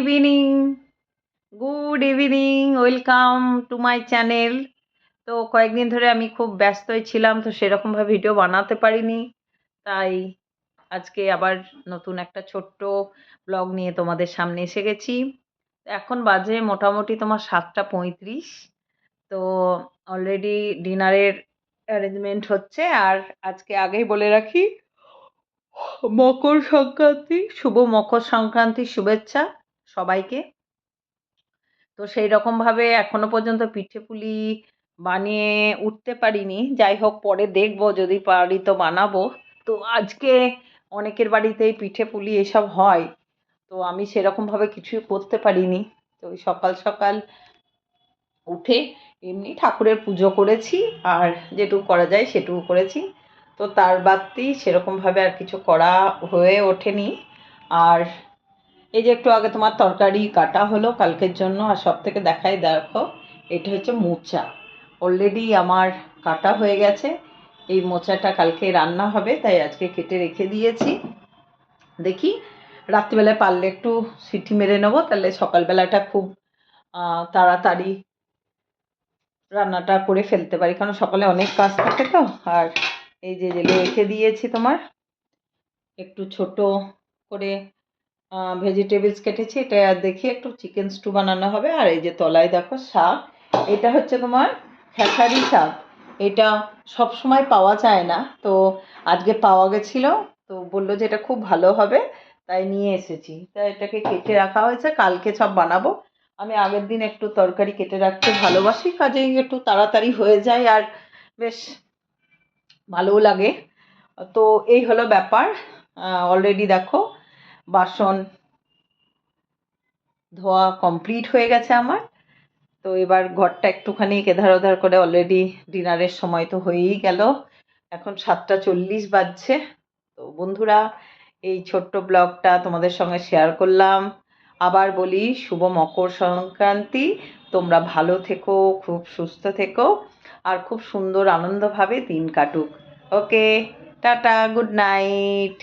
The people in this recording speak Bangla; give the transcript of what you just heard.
Evening, good evening, welcome to my channel. তো কয়েকদিন ধরে আমি খুব ব্যস্তই ছিলাম, তো সেরকমভাবে ভিডিও বানাতে পারিনি। তাই আজকে আবার নতুন একটা ছোট্ট ব্লগ নিয়ে তোমাদের সামনে এসে গেছি। এখন বাজে মোটামুটি তোমার 7:35। তো অলরেডি ডিনারের অ্যারেঞ্জমেন্ট হচ্ছে। আর আজকে আগেই বলে রাখি, মকর সংক্রান্তি, শুভ মকর সংক্রান্তির শুভেচ্ছা সবাইকে। তো সেই রকমভাবে এখনো পর্যন্ত পিঠে পুলি বানিয়ে উঠতে পারিনি। যাই হোক, পরে দেখবো, যদি পারি তো বানাবো। তো আজকে অনেকের বাড়িতেই পিঠে পুলি এসব হয়, তো আমি সেরকমভাবে কিছুই করতে পারিনি। তো ওই সকাল সকাল উঠে এমনি ঠাকুরের পুজো করেছি, আর যেটুকু করা যায় সেটুকু করেছি। তো তার বাদতি সেরকমভাবে আর কিছু করা হয়ে ওঠেনি। আর এই যে একটু আগে তোমার তরকারি কাটা হলো কালকের জন্য। আর সব থেকে দেখাই, দেখো, এটা হচ্ছে মোচা। অলরেডি আমার কাটা হয়ে গেছে। এই মোচাটা কালকে রান্না হবে, তাই আজকে কেটে রেখে দিয়েছি। দেখি রাত্রিবেলায় পারলে একটু সিটি মেরে নেবো, তাহলে সকালবেলাটা খুব তাড়াতাড়ি রান্নাটা করে ফেলতে পারি, কারণ সকালে অনেক কাজ থাকে তো। আর এই যে জেলে রেখে দিয়েছি তোমার একটু ছোট করে ভেজিটেবলস কেটেছি। এটা দেখি একটু চিকেন স্টু বানানো হবে। আর এই যে তলায় দেখো শাক, এটা হচ্ছে তোমার খেসারি শাক। এটা সব সময় পাওয়া যায় না, তো আজকে পাওয়া গেছিলো, তো বললো যে এটা খুব ভালো হবে, তাই নিয়ে এসেছি। তাই এটাকে কেটে রাখা হয়েছে, কালকে সব বানাবো। আমি আগের দিন একটু তরকারি কেটে রাখতে ভালোবাসি, কাজেই একটু তাড়াতাড়ি হয়ে যায় আর বেশ ভালোও লাগে। তো এই হলো ব্যাপার। অলরেডি দেখো বাসন ধোয়া কমপ্লিট হয়ে গেছে আমার। তো এবার ঘরটা একটুখানি এধার ওধার করে, অলরেডি ডিনারের সময় তো হয়েই গেল। এখন 7:40 বাজছে। তো বন্ধুরা, এই ছোট্ট ব্লগটা তোমাদের সঙ্গে শেয়ার করলাম। আবার বলি, শুভ মকর সংক্রান্তি। তোমরা ভালো থেকো, খুব সুস্থ থেকো, আর খুব সুন্দর আনন্দভাবে দিন কাটুক। ওকে, টাটা, গুড নাইট।